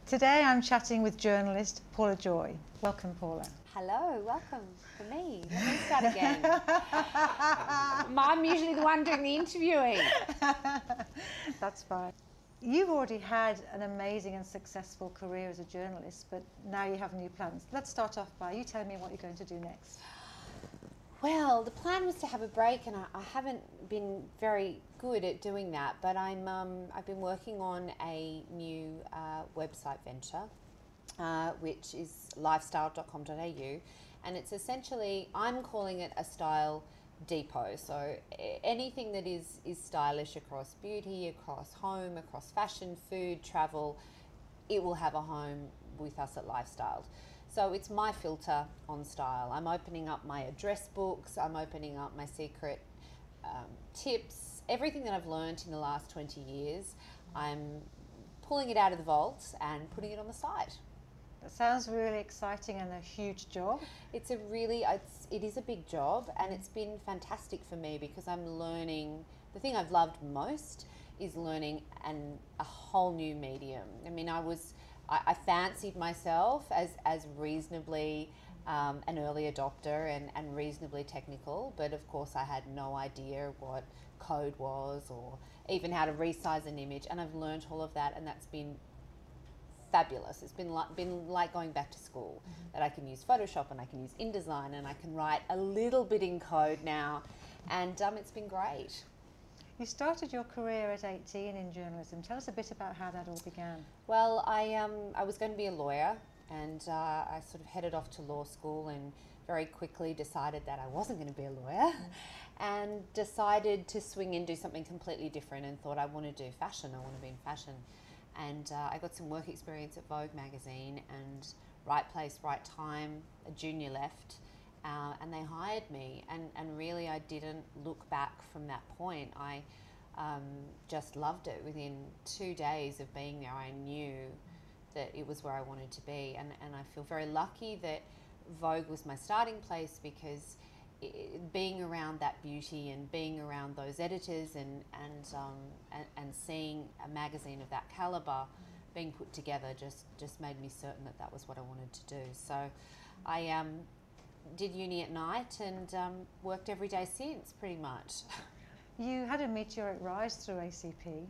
Today I'm chatting with journalist Paula Joye. Welcome, Paula. Hello, welcome for me. Let me start again. I'm usually the one doing the interviewing. That's fine. You've already had an amazing and successful career as a journalist, but now you have new plans. Let's start off by you telling me what you're going to do next. Well, the plan was to have a break, and I haven't been very good at doing that. But I've been working on a new website venture, which is lifestyle.com.au, and it's essentially, I'm calling it a style depot. So anything that is stylish across beauty, across home, across fashion, food, travel, it will have a home with us at Lifestyle. So it's my filter on style. I'm opening up my address books, I'm opening up my secret tips, everything that I've learned in the last 20 years, I'm pulling it out of the vault and putting it on the site. That sounds really exciting and a huge job. It is a big job, and it's been fantastic for me because I'm learning. The thing I've loved most is learning a whole new medium. I mean, I fancied myself as reasonably an early adopter and reasonably technical, but of course I had no idea what code was or even how to resize an image, and I've learned all of that, and that's been fabulous. It's been like going back to school, that I can use Photoshop and I can use InDesign and I can write a little bit in code now, and it's been great. You started your career at 18 in journalism. Tell us a bit about how that all began. Well, I was going to be a lawyer, and I sort of headed off to law school and very quickly decided that I wasn't going to be a lawyer, and decided to swing and do something completely different, and thought I want to do fashion, I want to be in fashion. And I got some work experience at Vogue magazine, and right place, right time, a junior left, and they hired me, and really I didn't look back from that point. I just loved it. Within 2 days of being there, I knew that it was where I wanted to be, and I feel very lucky that Vogue was my starting place, because being around that beauty and being around those editors and seeing a magazine of that caliber being put together just made me certain that was what I wanted to do. So I did uni at night and worked every day since, pretty much. You had a meteoric rise through ACP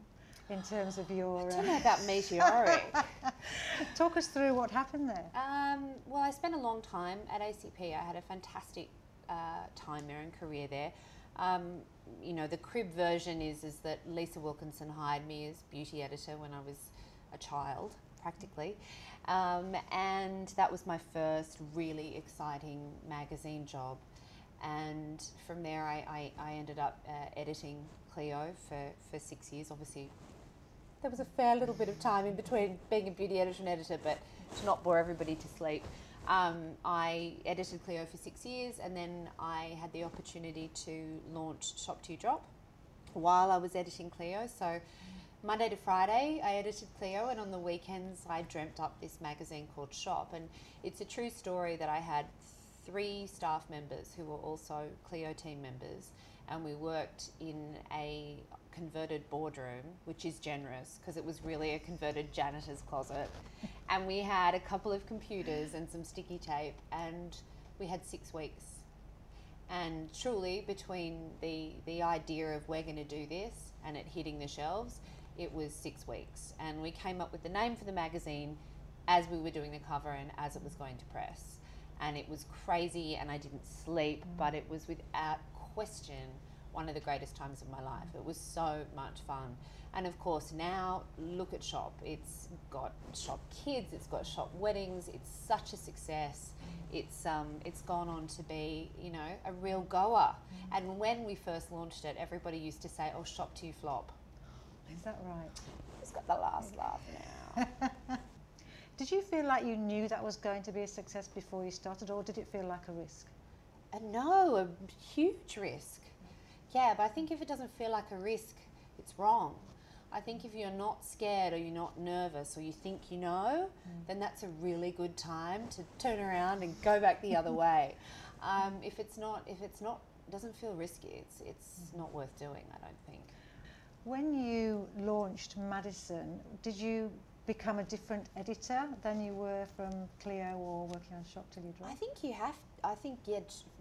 in terms of your... I don't know about meteoric. Talk us through what happened there. Well, I spent a long time at ACP. I had a fantastic time there and career there. You know, the crib version is that Lisa Wilkinson hired me as beauty editor when I was a child, practically, and that was my first really exciting magazine job. And from there I ended up editing Clio for 6 years. Obviously there was a fair little bit of time in between being a beauty editor and editor, but to not bore everybody to sleep, I edited Clio for 6 years, and then I had the opportunity to launch Shop to Drop while I was editing Clio. So Monday to Friday I edited Clio, and on the weekends I dreamt up this magazine called Shop. And it's a true story that I had 3 staff members who were also Clio team members, and we worked in a converted boardroom, which is generous because it was really a converted janitor's closet, and we had a couple of computers and some sticky tape, and we had 6 weeks. And truly, between the idea of we're going to do this and it hitting the shelves, it was 6 weeks, and we came up with the name for the magazine as we were doing the cover and as it was going to press. And it was crazy, and I didn't sleep, but it was without question one of the greatest times of my life. It was so much fun. And of course now look at Shop. It's got Shop Kids, it's got Shop Weddings. It's such a success. It's gone on to be, you know, a real goer. And when we first launched it, everybody used to say, "Oh, Shop to flop." Is that right? It's got the last laugh now. Did you feel like you knew that was going to be a success before you started, or did it feel like a risk? No, a huge risk. Yeah, but I think if it doesn't feel like a risk, it's wrong. I think if you're not scared or you're not nervous or you think you know, then that's a really good time to turn around and go back the other way. If it doesn't feel risky, it's not worth doing, I don't think. When you launched Madison, did you become a different editor than you were from Clio or working on Shop Till You Drop? I think you have. I think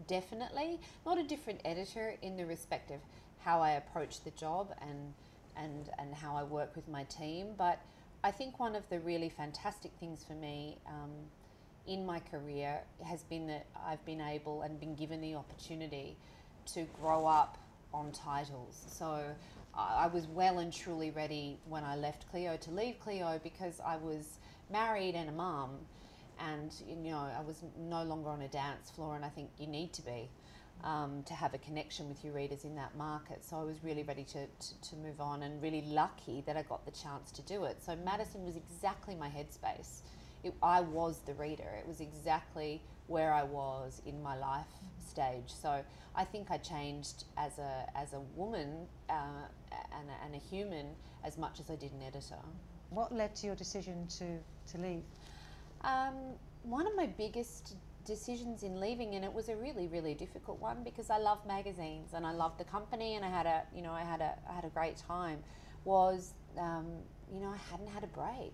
definitely not a different editor in the respect of how I approach the job and how I work with my team. But I think one of the really fantastic things for me in my career has been that I've been able and been given the opportunity to grow up on titles. So I was well and truly ready when I left Clio to leave Clio, because I was married and a mum, and you know, I was no longer on a dance floor, and I think you need to be to have a connection with your readers in that market. So I was really ready to move on, and really lucky that I got the chance to do it. So Madison was exactly my headspace. I was the reader. It was exactly where I was in my life stage. So I think I changed as a woman and a human as much as I did an editor. What led to your decision to leave? One of my biggest decisions in leaving, and it was a really, really difficult one, because I love magazines and I loved the company and I had a great time, was you know, I hadn't had a break.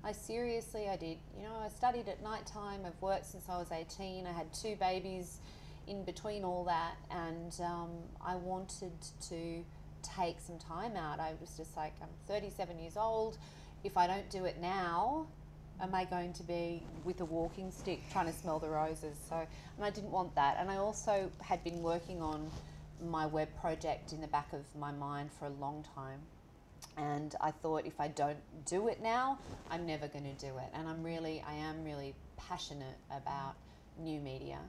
I did. You know, I studied at night time. I've worked since I was 18. I had 2 babies in between all that, and I wanted to take some time out. I was just like, I'm 37 years old. If I don't do it now, am I going to be with a walking stick trying to smell the roses? So, and I didn't want that. And I also had been working on my web project in the back of my mind for a long time. And I thought, if I don't do it now, I'm never going to do it. And I am really passionate about new media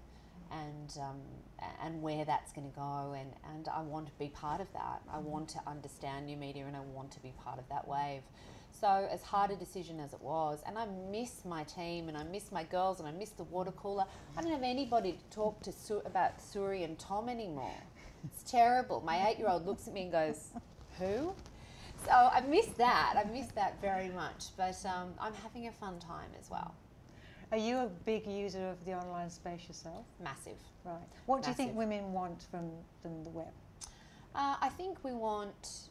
and where that's going to go. And I want to be part of that. I want to understand new media, and I want to be part of that wave. So as hard a decision as it was, and I miss my team, and I miss my girls, and I miss the water cooler. I don't have anybody to talk to about Suri and Tom anymore. It's terrible. My 8-year-old looks at me and goes, "Who?" So I miss that. I miss that very much. But I'm having a fun time as well. Are you a big user of the online space yourself? Massive. Right. What do you think Massive. women want from the web? I think we want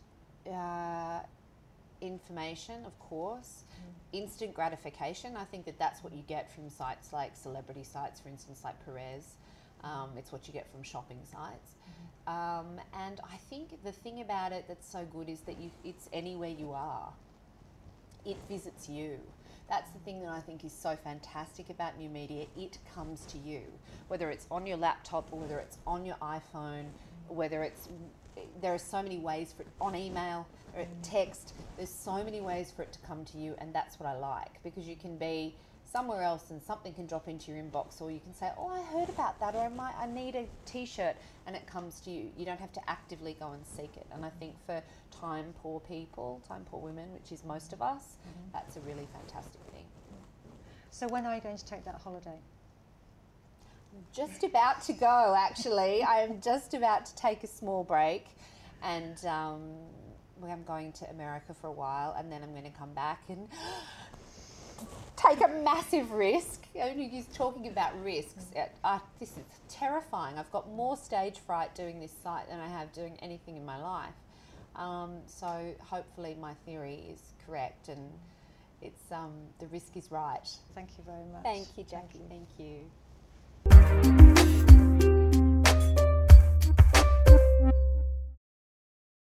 information, of course, instant gratification. I think that's what you get from sites like celebrity sites, for instance, like Perez. It's what you get from shopping sites. And I think the thing about it that's so good is that it's anywhere you are. It visits you. That's the thing that I think is so fantastic about new media. It comes to you, whether it's on your laptop or whether it's on your iPhone, there are so many ways for it, on email, or text, there's so many ways for it to come to you, and that's what I like, because you can be somewhere else and something can drop into your inbox, or you can say, oh, I heard about that, or I need a t-shirt, and it comes to you. You don't have to actively go and seek it. And I think for time-poor people, time-poor women, which is most of us, that's a really fantastic thing. So when are you going to take that holiday? I'm just about to go, actually. I am just about to take a small break, and I'm going to America for a while, and then I'm going to come back and take a massive risk. You're talking about risks. This is terrifying. I've got more stage fright doing this site than I have doing anything in my life. So hopefully my theory is correct, and it's the risk is right. Thank you very much. Thank you, Jackie. Thank you.